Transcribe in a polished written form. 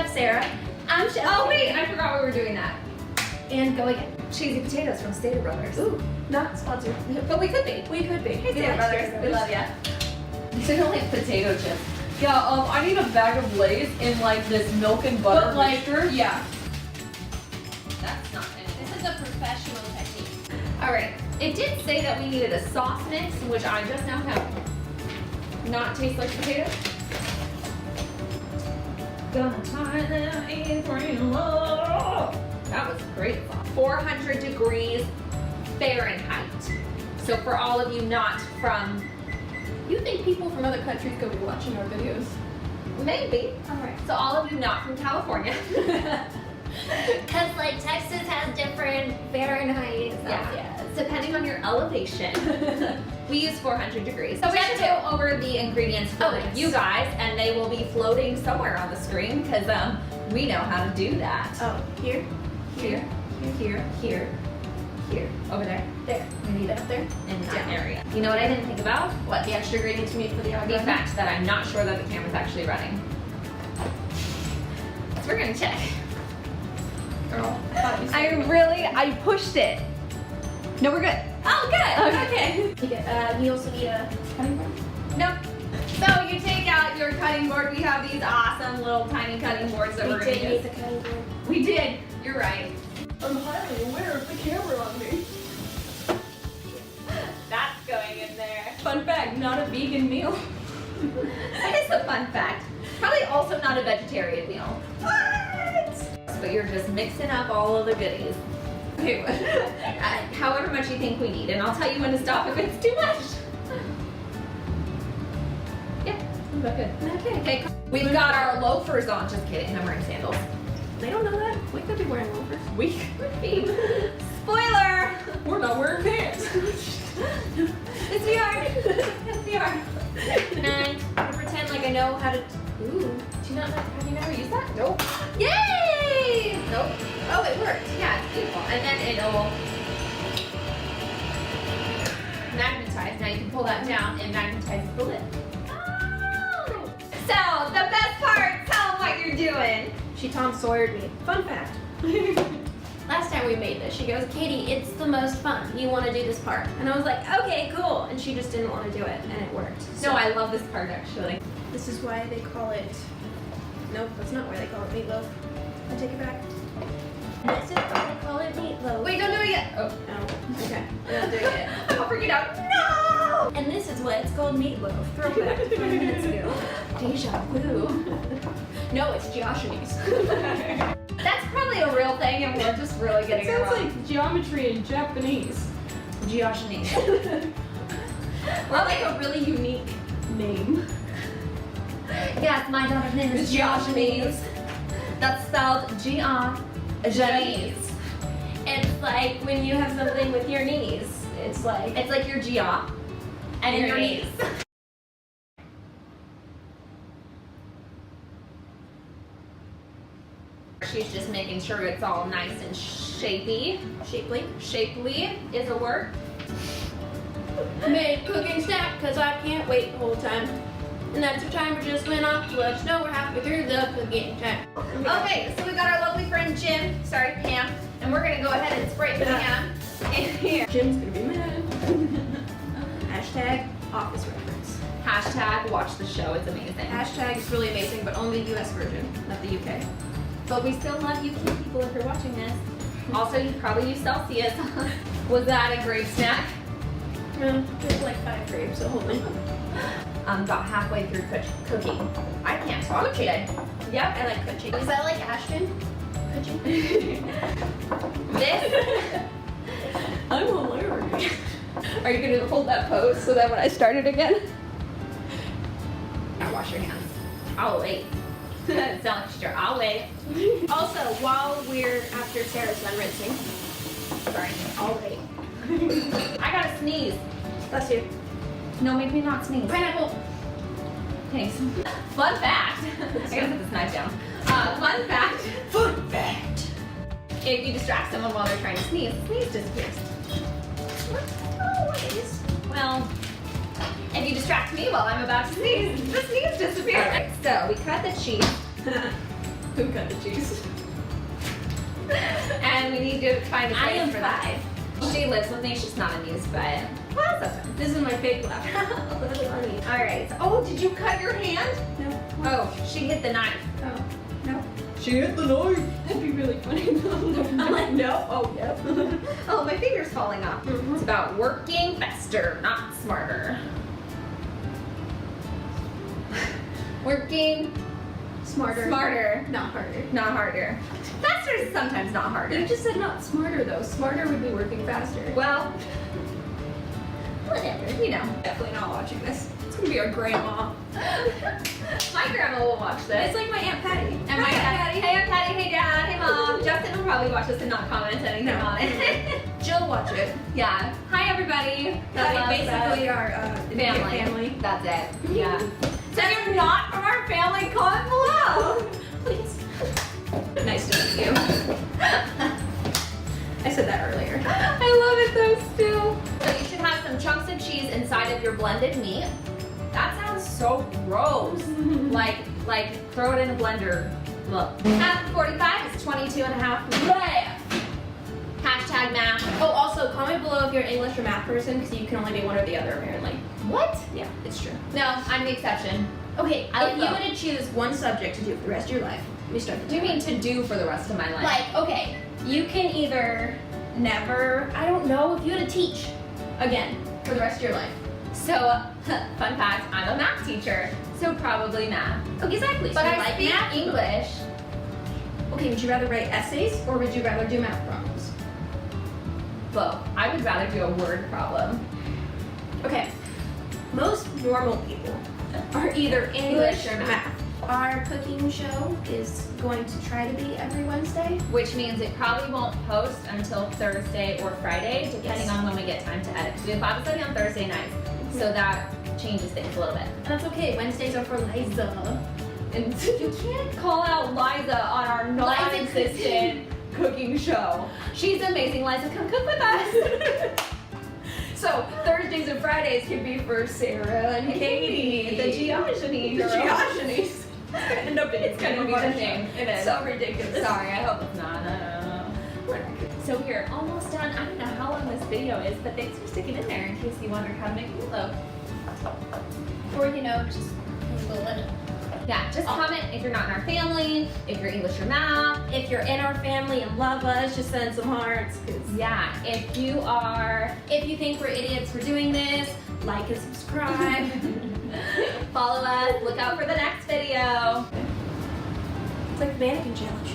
Chef Sarah. I'm Chef. Oh wait, I forgot we were doing that. And go again. Cheesy potatoes from Stater Brothers. Ooh, not sponsored. But we could be. We could be. Hey, Stater like Brothers, Stater we love ya. They don't like potato chips. Yeah, I need a bag of Lay's in like this milk and butter mixture. Yeah. That's not anything. This is a professional technique. Alright, it did say that we needed a sauce mix, which I just now have. Not taste like potato. Gonna try them in for you. That was great. 400 degrees Fahrenheit. So for all of you not from, You think people from other countries could be watching our videos? maybe. Alright. So all of you not from California. Because like Texas has different Fahrenheit and stuff. Yeah, depending on your elevation. We use 400 degrees. So we have to go over the ingredients for yes. you guys, and they will be floating somewhere on the screen because we know how to do that. Oh, here, Here, here. Over there. there. We need it Up there. in that Down. area. You know what I didn't think about? What, the extra ingredients we need for the The algorithm? fact that I'm not sure that the camera's actually running. So we're gonna check. Girl, I thought you said I pushed it. No, we're good. Oh, good. Okay. Okay. You also need a cutting board. No. So you take out your cutting board. We have these awesome little tiny cutting boards that we're We gonna did use. need the cutting board. We did. You're right. I'm highly aware of the camera on me. That's going in there. Fun fact, not a vegan meal. That is a fun fact. Probably also not a vegetarian meal. What? But you're just mixing up all of the goodies. Okay, however much you think we need, and I'll tell you when to stop if it's too much. Yeah, that's good. Okay, we've got our loafers on. Just kidding, I'm wearing sandals. They don't know that. We could be wearing loafers. We could be. Spoiler! We're not wearing pants. Yes, we are. Yes, we are. And I pretend like I know how to. Ooh. Do you not know? Have you never used that? Nope. Yay! Nope. Oh, it worked. Yeah, it's beautiful. And then it'll magnetize. Now you can pull that down and magnetize the lid. Oh! So, the best part, tell them what you're doing. She Tom Sawyered me. Fun fact. Last time we made this, she goes, Katie, it's the most fun. You want to do this part. And I was like, okay, cool. And she just didn't want to do it, and it worked. So No, I love this part actually. this is why they call it. Nope, that's not why they call it meatloaf. I take it back. This is why they call it meatloaf. Wait, don't do it yet. Oh, No. Okay. We're not doing it. I'm all freaking out. No! And this is why it's called meatloaf. Throwback to 5 minutes ago. Deja vu. No, it's Geoshenes. That's probably a real thing, and we're just really getting it Sounds wrong. like geometry in Japanese. Geoshenes. Or like a really unique name. Yes, my daughter's name is Geoshenes. That's spelled Geoshenes. It's like when you have something with your knees. It's like It's like your Geo and your knees. She's just making sure it's all nice and shapy. shapely. Shapely is a word. Made cooking snack because I can't wait the whole time. And that's the timer just went off to let us know we're halfway through the cooking time. Okay, so we got our lovely friend Pam, and we're gonna go ahead and spray Pam in here. Jim's gonna be mad. Hashtag office reference. Hashtag watch the show, it's amazing. Hashtag is really amazing, but only the US version, not the UK. But we still love you cute people if you're watching this. Also, you probably use Celsius. Was that a great snack? There's like 5 grapes, so hold on. About halfway through cooking. I can't talk today. Yep. I like cooking. Is that like Ashton? Cooking? This. I'm hilarious. Are you gonna hold that pose so that when I start it again? Now wash your hands. I'll wait. That sounds like sure. I'll wait. Also, while we're after Sarah's done rinsing, Sorry. I'll wait. I gotta sneeze. Bless you. No, make me not sneeze. Pineapple. Thanks. Fun fact. I gotta put this knife down. Fun fact. Fun fact. If you distract someone while they're trying to sneeze, the sneeze disappears. Always. Well, if you distract me while I'm about to sneeze, the sneeze disappears. Alright, so we cut the cheese. Who cut the cheese? And we need to find a I place am for that. 5. She lives with me. She's not amused by it. Well, that's okay. This is my fake laugh. That's funny. All right. Oh, did you cut your hand? No. Oh, she hit the knife. Oh, no. She hit the knife. That'd be really funny though. I'm like, no. Oh, no. Oh, my finger's falling off. Mhm. It's about working faster, not smarter. Working Smarter. smarter, Not harder. not harder. Faster is sometimes not You harder. just said not smarter though. Smarter would be working faster. Well, whatever, you know. Definitely not watching this. It's gonna be our grandma. My grandma will watch It's this. like my Aunt Patty. And my dad, hey Aunt Patty, hey Dad, hey Mom. Justin will probably watch this and not comment anything No. on it. Jill watch it. Yeah. Hi everybody. That loves Basically us. our family. family. That's it. Yeah. So if you're not from our family, comment below. Please. Nice to meet you. I said that earlier. I love it though still. So you should have some chunks of cheese inside of your blended meat. That sounds so gross. like throw it in a blender. Look. Half of 45 is 22 and a half. Bleh. Hashtag math. Oh, also comment below if you're an English or math person because you can only be one or the other apparently. What? Yeah, it's true. No, I'm the exception. Okay, I if like you both. were to choose one subject to do for the rest of your life, we start. Do you mean to do for the rest of my life? Like, okay, you can either never, I don't know, if you had to teach again for the rest of your life. So, fun fact, I'm a math teacher, so probably math. Oh, exactly. But so I you like speak math. English. Okay, would you rather write essays or would you rather do math problems? Both. I would rather do a word problem. Okay, most normal people are either English or math. Our cooking show is going to try to be every Wednesday. Which means it probably won't post until Thursday or Friday, depending Yes. on when we get time to edit. We have Bible study on Thursday nights, so that changes things a little bit. And that's okay, Wednesdays are for Liza. And you can't call out Liza on our non-existent cooking show. She's amazing, Liza. Come cook with us. So Thursdays and Fridays can be for Sarah and Katie. the Geogeny The girls. Geogenies. End up It's gonna be the thing. It is. So ridiculous. Sorry, I hope it's not. So we're almost done. I don't know how long this video is, but thanks for sticking in there in case you wondered how to make meatloaf. Or you know, just Google it. Yeah, just comment if you're not in our family, if you're English or math. If you're in our family and love us, just send some hearts. 'Cause Yeah, if you are, if you think we're idiots for doing this, like and subscribe. follow us, look out for the next video. It's like the mannequin challenge.